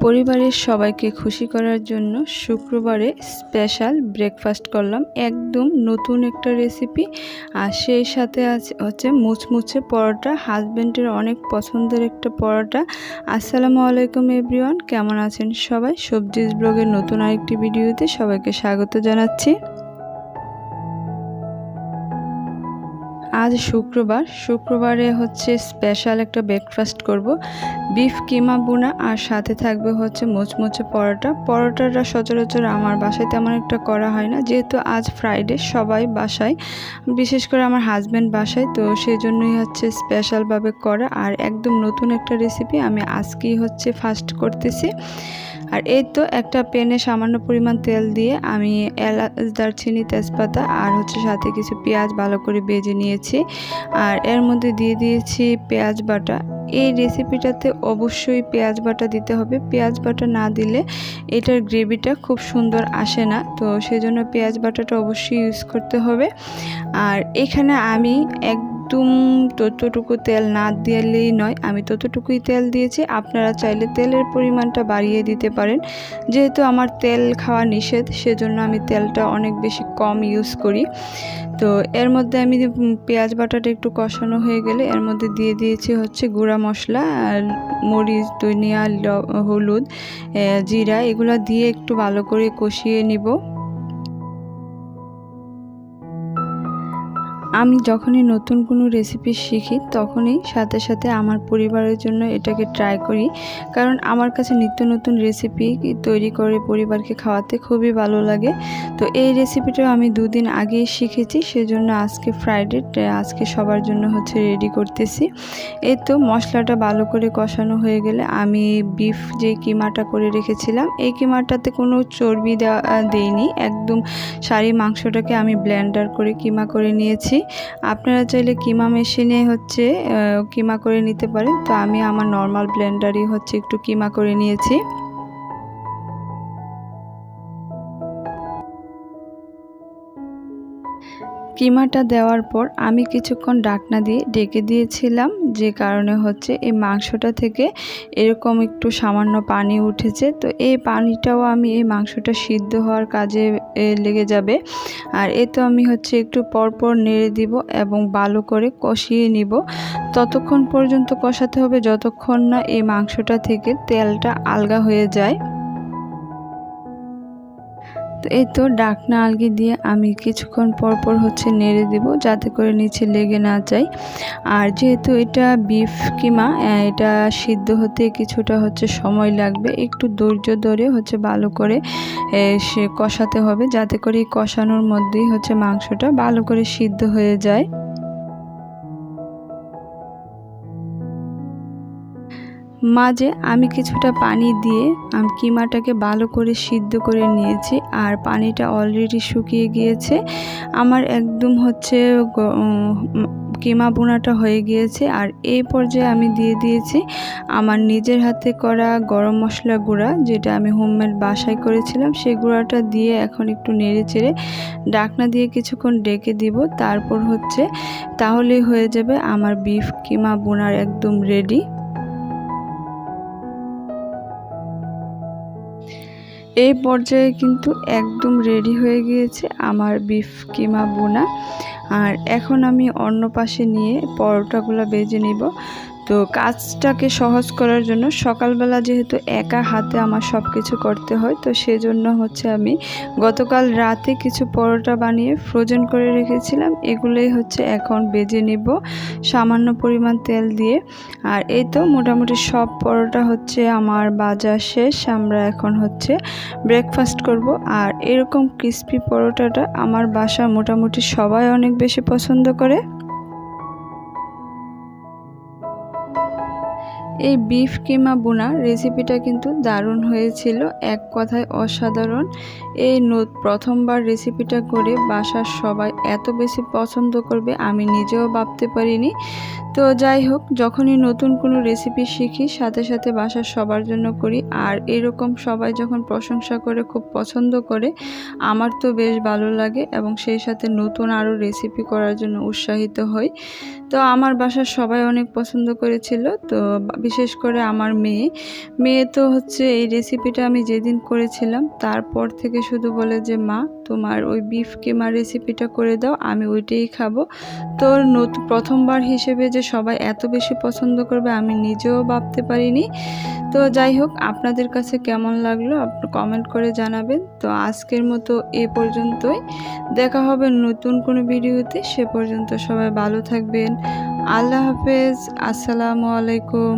পরিবারের সবাইকে খুশি করার জন্য শুক্রবারে স্পেশাল ব্রেকফাস্ট করলাম, একদম নতুন একটা রেসিপি। আর সেই সাথে হচ্ছে মুচমুচে পরোটা, হাজব্যান্ডের অনেক পছন্দের একটা পরোটা। আসসালামু আলাইকুম এভরিওয়ান, কেমন আছেন সবাই? সবজিজ ব্লগের নতুন আরেকটি ভিডিওতে সবাইকে স্বাগত জানাচ্ছি। আজ শুক্রবারে হচ্ছে স্পেশাল একটা ব্রেকফাস্ট করব, বিফ কিমা বুনা, আর সাথে থাকবে হচ্ছে মুচমুচে পরোটাটা সচরাচর আমার বাসায় তেমন একটা করা হয় না, যেহেতু আজ ফ্রাইডে, সবাই বাসায়, বিশেষ করে আমার হাজব্যান্ড বাসায়, তো সেই জন্যই হচ্ছে স্পেশালভাবে করা। আর একদম নতুন একটা রেসিপি আমি আজকেই হচ্ছে ফার্স্ট করতেছি। আর এই তো একটা প্যানে সামান্য পরিমাণ তেল দিয়ে আমি এলাচ, দারচিনি, তেজপাতা আর হচ্ছে সাথে কিছু পেঁয়াজ ভালো করে ভেজে নিয়েছি। আর এর মধ্যে দিয়ে দিয়েছি পেঁয়াজ বাটা। এই রেসিপিটাতে অবশ্যই পেঁয়াজ বাটা দিতে হবে, পেঁয়াজ বাটা না দিলে এটার গ্রেভিটা খুব সুন্দর আসে না, তো সেজন্য পেঁয়াজ বাটাটা অবশ্যই ইউজ করতে হবে। আর এখানে আমি একদম ততটুকু তেল না দিলেই নয়, আমি ততটুকুই তেল দিয়েছি। আপনারা চাইলে তেলের পরিমাণটা বাড়িয়ে দিতে পারেন, যেহেতু আমার তেল খাওয়া নিষেধ, সেজন্য আমি তেলটা অনেক বেশি কম ইউজ করি। তো এর মধ্যে আমি পেঁয়াজ বাটাটা একটু কষানো হয়ে গেলে এর মধ্যে দিয়ে দিয়েছি হচ্ছে গুঁড়া মশলা, মরিচ, ধনিয়া, হলুদ, জিরা, এগুলো দিয়ে একটু ভালো করে কষিয়ে নিব। আমি যখনই নতুন কোনো রেসিপি শিখি তখনই সাথে সাথে আমার পরিবারের জন্য এটাকে ট্রাই করি, কারণ আমার কাছে নিত্য নতুন রেসিপি তৈরি করে পরিবারকে খাওয়াতে খুবই ভালো লাগে। তো এই রেসিপিটা আমি 2 দিন আগেই শিখেছি, সেজন্য আজকে ফ্রাইডে, আজকে সবার জন্য হচ্ছে রেডি করতেছি। এই তো মশলাটা ভালো করে কষানো হয়ে গেলে আমি বিফ যে কিমাটা করে রেখেছিলাম, এই কিমাটাতে কোনো চর্বি দেইনি, একদম সারি মাংসটাকে আমি ব্লেন্ডার করে কিমা করে নিয়েছি। আপনারা চাইলে কিমা মেশিনে হচ্ছে কিমা করে নিতে পারেন, তো আমি আমার নর্মাল ব্লেন্ডারই হচ্ছে একটু কিমা করে নিয়েছি। কিমাটা দেওয়ার পর আমি কিছুক্ষণ ঢাকনা দিয়ে ঢেকে দিয়েছিলাম, যে কারণে হচ্ছে এই মাংসটা থেকে এরকম একটু সামান্য পানি উঠেছে। তো এই পানিটাও আমি এই মাংসটা সিদ্ধ হওয়ার কাজে লেগে যাবে। আর এ তো আমি হচ্ছে একটু পরপর নেড়ে দিব এবং ভালো করে কষিয়ে নিব। ততক্ষণ পর্যন্ত কষাতে হবে যতক্ষণ না এই মাংসটা থেকে তেলটা আলগা হয়ে যায়। তো এই তো ঢাকনা আলগি দিয়ে আমি কিছুক্ষণ পর হচ্ছে নেড়ে দিব, যাতে করে নিচে লেগে না যায়। আর যেহেতু এটা বিফ কিমা, এটা সিদ্ধ হতে কিছুটা হচ্ছে সময় লাগবে, একটু ধৈর্য ধরে হচ্ছে ভালো করে সে কষাতে হবে, যাতে করে এই কষানোর মধ্যেই হচ্ছে মাংসটা ভালো করে সিদ্ধ হয়ে যায়। মাঝে আমি কিছুটা পানি দিয়ে আমি কিমাটাকে ভালো করে সিদ্ধ করে নিয়েছি, আর পানিটা অলরেডি শুকিয়ে গিয়েছে। আমার একদম হচ্ছে কিমা বোনাটা হয়ে গিয়েছে। আর এই পর্যায়ে আমি দিয়ে দিয়েছি আমার নিজের হাতে করা গরম মশলা গুঁড়া, যেটা আমি হোমমেড বাসায় করেছিলাম, সেই গুঁড়াটা দিয়ে এখন একটু নেড়ে চেড়ে ঢাকনা দিয়ে কিছুক্ষণ ডেকে দিব। তারপর হচ্ছে তাহলেই হয়ে যাবে আমার বিফ কিমা বোনার একদম রেডি। এই পর্যায়ে কিন্তু একদম রেডি হয়ে গিয়েছে আমার বিফ কিমা বোনা। আর এখন আমি অন্য পাশে নিয়ে পরোটাগুলো ভেজে নিব। তো কাজটাকে সহজ করার জন্য সকালবেলা যেহেতু একা হাতে আমার সব কিছু করতে হয়, তো সেজন্য হচ্ছে আমি গতকাল রাতে কিছু পরোটা বানিয়ে ফ্রোজেন করে রেখেছিলাম, এগুলোই হচ্ছে এখন ভেজে নিব সামান্য পরিমাণ তেল দিয়ে। আর এই তো মোটামুটি সব পরোটা হচ্ছে আমার ভাজা শেষ, আমরা এখন হচ্ছে ব্রেকফাস্ট করব। আর এরকম ক্রিস্পি পরোটাটা আমার বাসা মোটামুটি সবাই অনেক বেশি পছন্দ করে। এই বিফ কিমা বোনা রেসিপিটা কিন্তু দারুণ হয়েছিল, এক কথায় অসাধারণ। এই প্রথমবার রেসিপিটা করে বাসার সবাই এত বেশি পছন্দ করবে আমি নিজেও ভাবতে পারিনি। তো যাই হোক, যখনই নতুন কোনো রেসিপি শিখি সাথে সাথে বাসার সবার জন্য করি, আর এরকম সবাই যখন প্রশংসা করে, খুব পছন্দ করে, আমার তো বেশ ভালো লাগে এবং সেই সাথে নতুন আরও রেসিপি করার জন্য উৎসাহিত হই। তো আমার বাসার সবাই অনেক পছন্দ করেছিল, তো বিশেষ করে আমার মেয়ে তো হচ্ছে এই রেসিপিটা আমি যেদিন করেছিলাম তারপর থেকে শুধু বলে যে মা তোমার ওই বিফ কিমা রেসিপিটা করে দাও, আমি ওইটাই খাবো। তো প্রথমবার হিসেবে যে সবাই এত বেশি পছন্দ করবে আমি নিজেও ভাবতে পারিনি। তো যাই হোক, আপনাদের কাছে কেমন লাগলো আপনি কমেন্ট করে জানাবেন। তো আজকের মতো এ পর্যন্তই, দেখা হবে নতুন কোনো ভিডিওতে। সে পর্যন্ত সবাই ভালো থাকবেন। আল্লাহ হাফেজ, আসসালামু আলাইকুম।